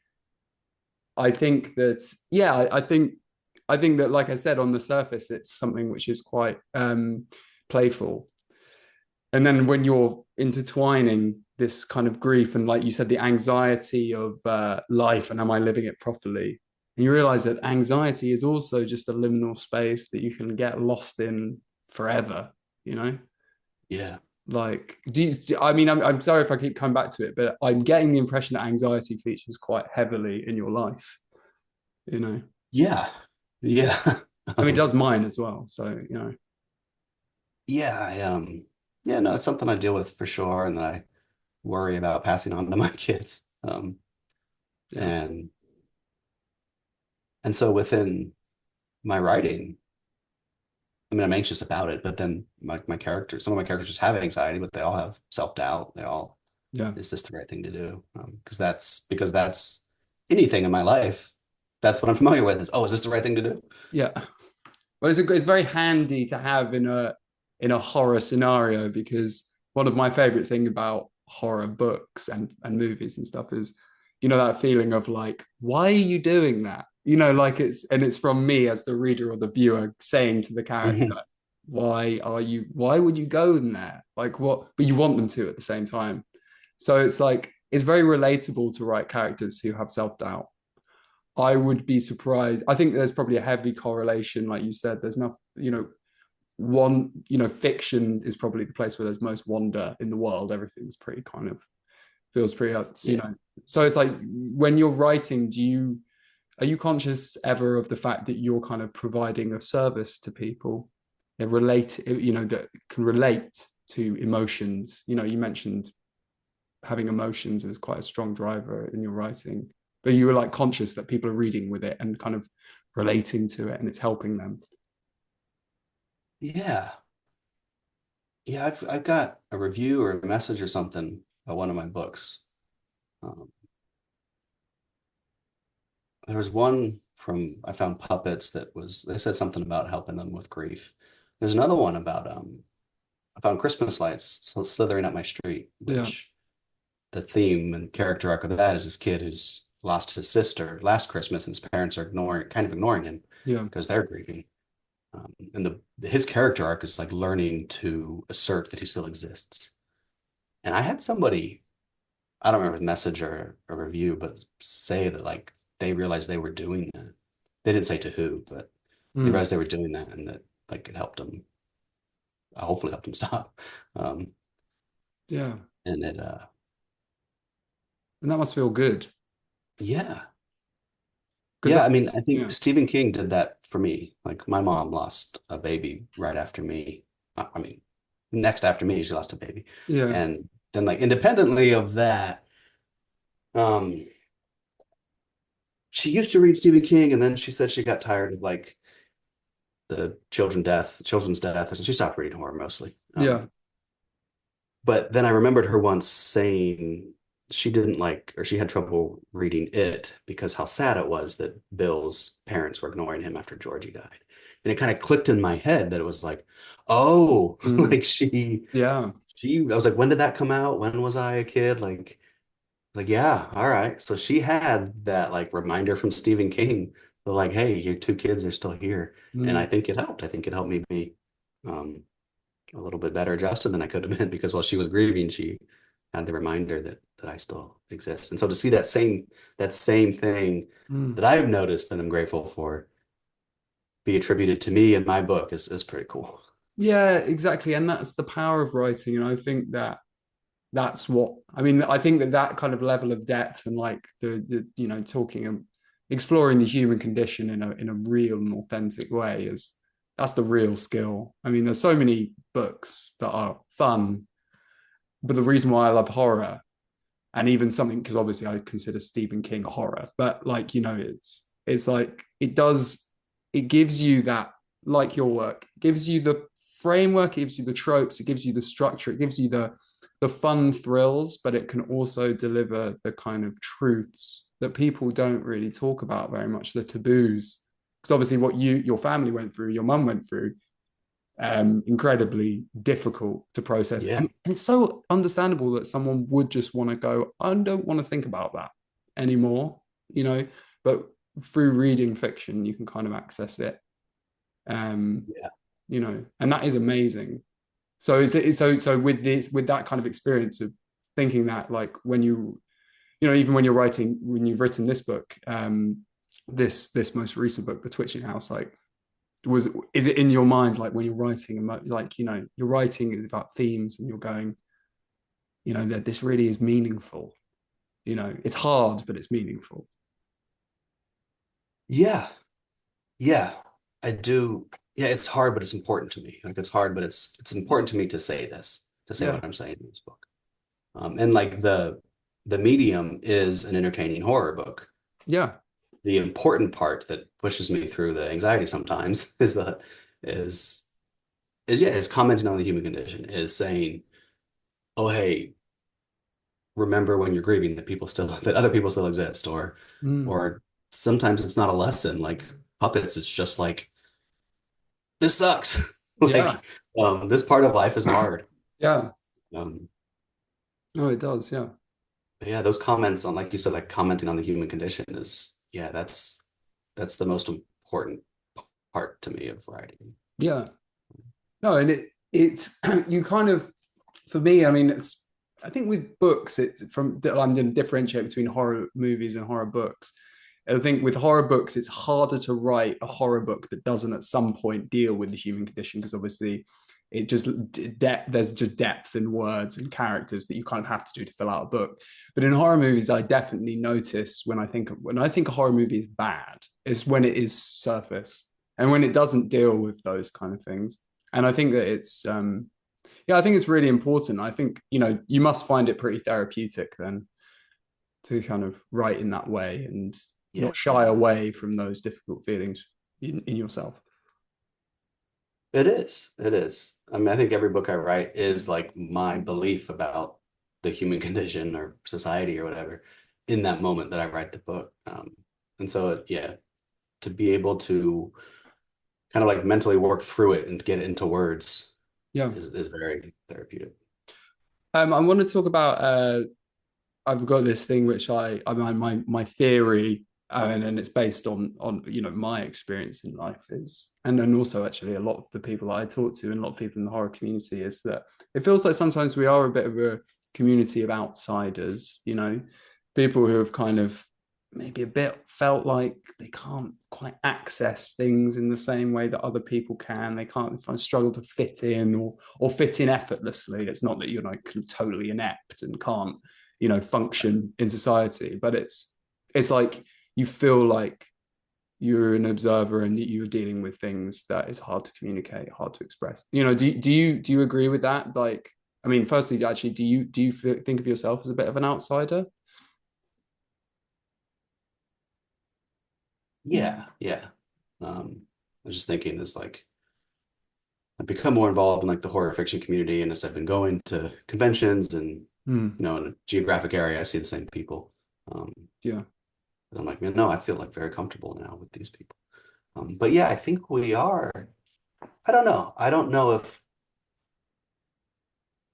think that, yeah, I think that, like I said, on the surface, it's something which is quite playful. And then when you're intertwining this kind of grief and, like you said, the anxiety of life and am I living it properly? And you realize that anxiety is also just a liminal space that you can get lost in forever, you know? Yeah. Like, I mean, I'm sorry if I keep coming back to it, but I'm getting the impression that anxiety features quite heavily in your life, you know? Yeah. Yeah. I mean, it does mine as well. So, Yeah. Yeah, no, it's something I deal with for sure. And that I worry about passing on to my kids. yeah, And, and so within my writing, I mean, I'm anxious about it, but then my characters, some of my characters just have anxiety, but they all have self-doubt. They all, yeah, is this the right thing to do? Because that's anything in my life. That's what I'm familiar with is, oh, is this the right thing to do? yeah. Well, it's very handy to have in a horror scenario because one of my favorite thing about horror books and movies and stuff is, that feeling of like, why are you doing that? Like it's from me as the reader or the viewer saying to the character, Mhm. why would you go in there? Like what? But you want them to at the same time. So it's like it's very relatable to write characters who have self-doubt. I would be surprised. I think there's probably a heavy correlation, like you said. There's not, fiction is probably the place where there's most wonder in the world. Everything's pretty kind of feels pretty, Yeah. So it's like when you're writing, are you conscious ever of the fact that you're kind of providing a service to people that can relate to emotions? You mentioned having emotions is quite a strong driver in your writing, but you were like conscious that people are reading with it and kind of relating to it and it's helping them. Yeah. Yeah, I've got a review or a message or something about one of my books. Um, there was one from I found puppets that was they said something about helping them with grief. There's another one about I found Christmas lights slithering up my street, Yeah. which the theme and character arc of that is this kid who's lost his sister last Christmas and his parents are ignoring him Yeah. because they're grieving. And his character arc is like learning to assert that he still exists. And I had somebody, I don't remember if it was a message or a review, but say that like they realized they were doing that. They didn't say to who, but they Mm. realized they were doing that and that like it helped them, hopefully helped them stop. Um, Yeah. and it And that must feel good Yeah. because Yeah, I that's, mean, I think yeah, Stephen King did that for me. Like my mom lost a baby right after me. I mean, next after me, she lost a baby. yeah, And then like independently of that, um, she used to read Stephen King and then she said she got tired of like the children's death. So she stopped reading horror mostly. yeah, But then I remembered her once saying she didn't like, or she had trouble reading it because how sad it was that Bill's parents were ignoring him after Georgie died. And it kind of clicked in my head that it was like, oh, mm, like yeah, I was like, when did that come out? When was I a kid? Like, yeah, all right. So she had that like reminder from Stephen King, like, hey, your two kids are still here. And I mm, think it helped. I think it helped me be um, a little bit better adjusted than I could have been because while she was grieving, she had the reminder that I still exist. And so to see that same thing mm. that I've noticed and I'm grateful for be attributed to me in my book is pretty cool. Yeah, exactly. And that's the power of writing. And I think that that's what I mean. I think that that kind of level of depth and like the talking and exploring the human condition in a real and authentic way is that's the real skill. I mean, there's so many books that are fun, but the reason why I love horror and even something because obviously I consider Stephen King a horror, but like it's like it gives you that like your work it gives you the framework, it gives you the tropes, it gives you the structure, it gives you the fun thrills, but it can also deliver the kind of truths that people don't really talk about very much, the taboos. Because obviously, what your family went through, your mum went through, incredibly difficult to process. Yeah. And it's so understandable that someone would just want to go, I don't want to think about that anymore, you know. But through reading fiction, you can kind of access it, um, Yeah. and that is amazing. So so with this with that kind of experience of thinking that like when even when you're writing when you've written this book, this most recent book, The Twitching House, like is it in your mind like when you're writing like you're writing about themes and you're going that this really is meaningful, it's hard but it's meaningful. Yeah. Yeah. I do. Yeah, it's hard, but it's important to me. Like it's hard, but it's important to me to say this, to say Yeah, what I'm saying in this book. And like the medium is an entertaining horror book. yeah, The important part that pushes me through the anxiety sometimes is is commenting on the human condition, is saying, oh hey, remember when you're grieving that that other people still exist, mm, or sometimes it's not a lesson like puppets, it's just like this sucks. yeah, Like this part of life is hard. yeah, Um no it does, yeah, yeah, those comments on, like you said, like commenting on the human condition is, yeah, that's the most important part to me of writing. yeah. No, and it's you kind of, for me, I mean, it's I think with books, I'm going to differentiate between horror movies and horror books. I think with horror books, it's harder to write a horror book that doesn't at some point deal with the human condition because obviously there's just depth in words and characters that you kind of have to do to fill out a book. But in horror movies, I definitely notice when I think a horror movie is bad, is when it is surface and when it doesn't deal with those kind of things. And I think that I think it's really important. I think, you must find it pretty therapeutic then to kind of write in that way and Yeah, not shy away from those difficult feelings in yourself. it is. It is. I mean, I think every book I write is like my belief about the human condition or society or whatever in that moment that I write the book. And so, yeah, to be able to kind of like mentally work through it and get it into words Yeah. is very therapeutic. I want to talk about I've got this thing which my theory, and it's based on my experience in life is, and then also actually a lot of the people that I talk to and a lot of people in the horror community is that it feels like sometimes we are a bit of a community of outsiders, people who have kind of maybe a bit felt like they can't quite access things in the same way that other people can. They can't kind of struggle to fit in or fit in effortlessly. It's not that you're like totally inept and can't function in society. But it's like you feel like you're an observer and that you're dealing with things that is hard to communicate, hard to express. Do you agree with that? Like, I mean, firstly, actually, do you think of yourself as a bit of an outsider? Yeah, yeah. I was just thinking is like I've become more involved in like the horror fiction community, and as I've been going to conventions and Hmm. in a geographic area, I see the same people. Um, Yeah. and I'm like, man, no, I feel like very comfortable now with these people. But yeah, I think we are. I don't know. I don't know if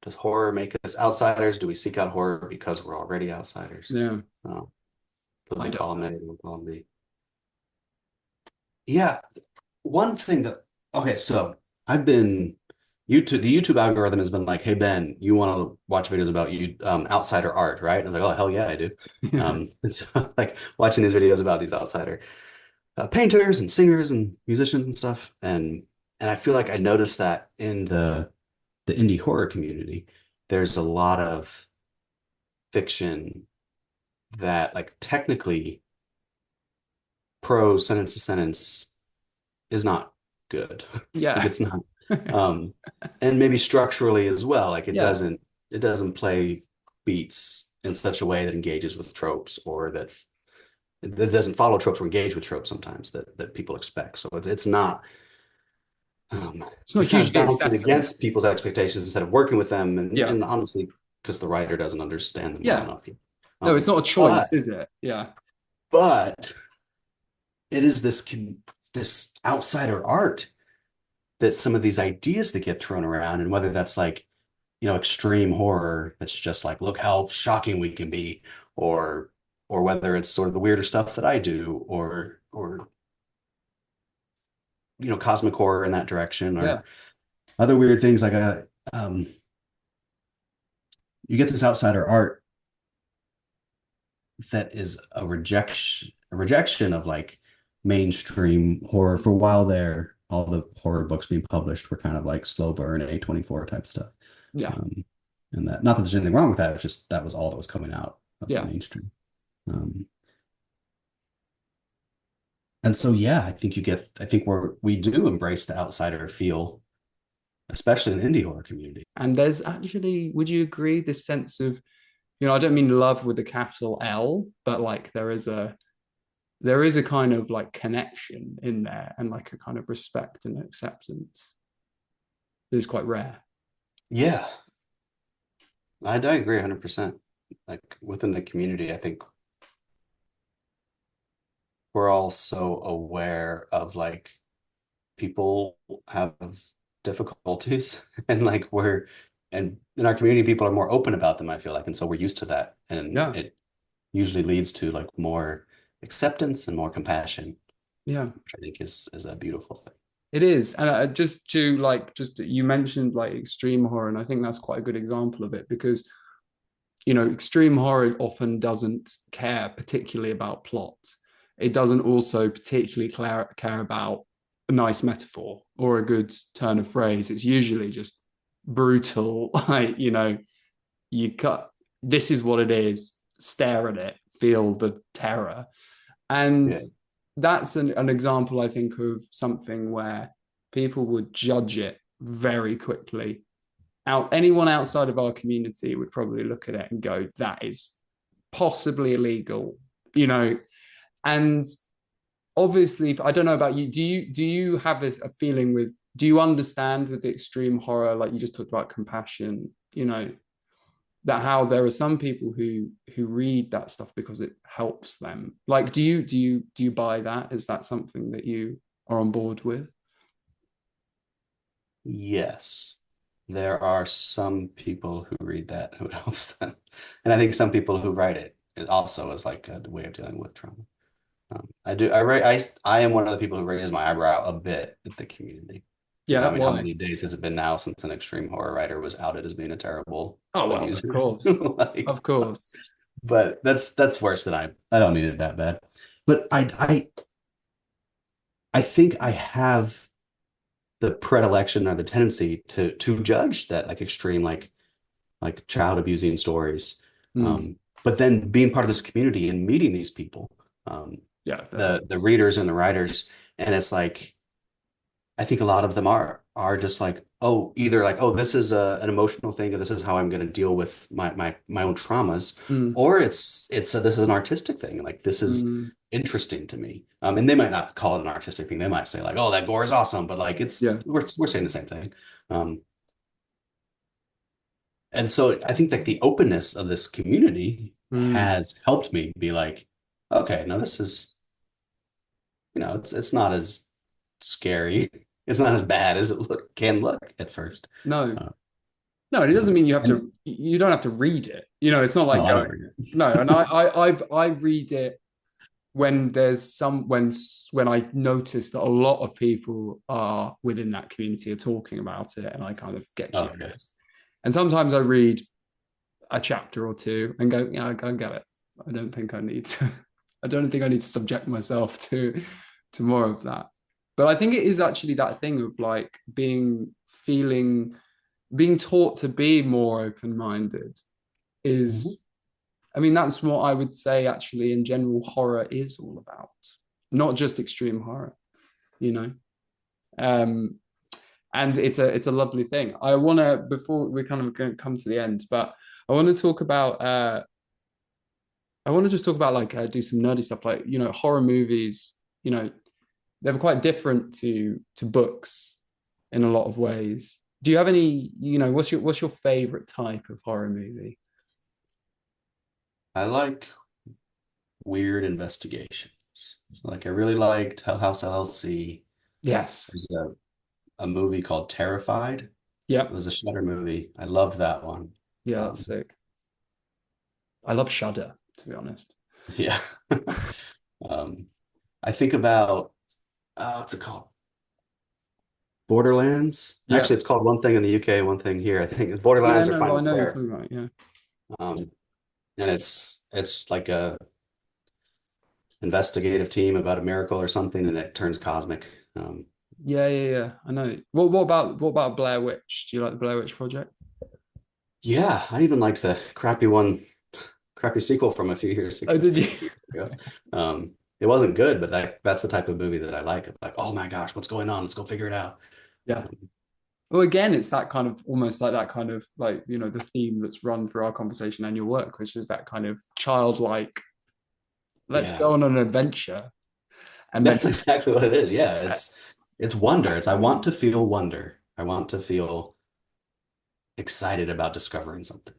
does horror make us outsiders? Do we seek out horror because we're already outsiders? Yeah. Um, I one don't column A, know. one column B. Yeah, one thing that okay, so I've been the YouTube algorithm has been like, hey Ben, you want to watch videos about you outsider art, right? And I was like, oh hell yeah, I do. Yeah. And so like watching these videos about these outsider painters and singers and musicians and stuff, and I feel like I noticed that in the indie horror community, there's a lot of fiction that like technically prose sentence to sentence is not good. Like Yeah. it's not um and maybe structurally as well. Like Yeah. it doesn't play beats in such a way that engages with tropes or that doesn't follow tropes or engage with tropes sometimes that people expect. So it's not um It's it's not kind of hugely bouncing accessible. against people's expectations instead of working with them Yeah. and honestly because the writer doesn't understand them well Yeah. enough yet. No, it's Um not a choice, but is it? Yeah. but it is this outsider art that some of these ideas that get thrown around, and whether that's like, extreme horror that's just like, look how shocking we can be, or whether it's sort of the weirder stuff that I do, or cosmic horror in that direction, Yeah. or other weird things like you get this outsider art that is a rejection of like mainstream horror. For a while there, all the horror books being published were kind of like slow burn A24 type stuff. Yeah. Um, and that, not that there's anything wrong with that, it's just that was all that was coming out of the Yeah. mainstream. Um, and so, yeah, I think we do embrace the outsider feel, especially in the indie horror community. And there's actually, would you agree, this sense of, I don't mean love with a capital L, but like there is a kind of like connection in there and like a kind of respect and acceptance that is quite rare. Yeah, I agree 100%. Like within the community, I think we're all so aware of like people have difficulties and like and in our community people are more open about them, I feel like, and so we're used to that, and Yeah. it usually leads to like more acceptance and more compassion, Yeah. which I think is a beautiful thing. It is. And just to like, just you mentioned like extreme horror, and I think that's quite a good example of it because, extreme horror often doesn't care particularly about plot. It doesn't also particularly care about a nice metaphor or a good turn of phrase. It's usually just brutal, like, you cut, this is what it is, stare at it, feel the terror. And Yeah, that's an example, I think, of something where people would judge it very quickly. Anyone outside of our community would probably look at it and go, that is possibly illegal, you know. And obviously, I don't know about you, do you have a feeling with, do you understand with the extreme horror, like you just talked about compassion, that how there are some people who read that stuff because it helps them. Like, do you buy that? Is that something that you are on board with? yes, there are some people who read that who it helps them, and I think some people who write it also is like a way of dealing with trauma. I am one of the people who raises my eyebrow a bit at the community. I Yeah, mean, how why? many days has it been now since an extreme horror writer was outed as being a terrible Oh well, of abuser? course. Like, Of course. but that's worse than I don't need it that bad. But I think I have the predilection or the tendency to judge that like extreme like child abusing stories. Mm. But then being part of this community and meeting these people, um, Yeah, the readers and the writers, and it's like I think a lot of them are just like, oh, either like, oh, this is an emotional thing, or this is how I'm going to deal with my own traumas, mm, or it's this is an artistic thing. Like this is mm, interesting to me. And they might not call it an artistic thing. They might say like, oh, that gore is awesome, but like yeah, we're saying the same thing. Um, and so I think like the openness of this community mm, has helped me be like, okay, now this is, it's not as scary. It's not as bad as it can look at first. no, Uh, no, it doesn't mean you have and to. You don't have to read it. It's not like no, I going. don't read it. No, and I read it when there's some when I notice that a lot of people are within that community are talking about it, and I kind of get Oh, okay. curious. And sometimes I read a chapter or two and go, yeah, I can't get it. I don't think I need to. I don't think I need to subject myself to more of that. But I think it is actually that thing of like being taught to be more open-minded Mhm. is, I mean, that's what I would say actually in general horror is all about, not just extreme horror, you know. Um, and it's a lovely thing. I want to, before we're kind of going to come to the end, but I want to talk about I want to just talk about like do some nerdy stuff like horror movies. You know, they're quite different to books in a lot of ways. Do you have any? What's your favorite type of horror movie? I like weird investigations. So, like I really liked Hell House LLC. Yes. There's a movie called Terrified. It Yep. was a Shudder movie. I loved that one. Yeah, that's Um, sick. I love Shudder, to be honest. yeah. Um, I think about what's it called? Borderlands. Yeah. Actually, it's called one thing in the UK, one thing here. I think it's Yeah, Borderlands or no, I Final know what you're Prayer. talking about. Yeah. Um, and it's like a investigative team about a miracle or something, and it turns cosmic. Yeah, yeah, yeah. I know. What about Blair Witch? Do you like the Blair Witch Project? Yeah, I even liked the crappy sequel from a few years Oh, ago, did you? 2 years ago. It wasn't good, but that's the type of movie that I like. I'm like, oh my gosh, what's going on? Let's go figure it out. Yeah. Well, again, it's that kind of almost like that kind of like, the theme that's run through our conversation and your work, which is that kind of childlike, let's Yeah, go on an adventure. And then, that's exactly what it is. Yeah, uh, it's wonder. I want to feel wonder. I want to feel excited about discovering something.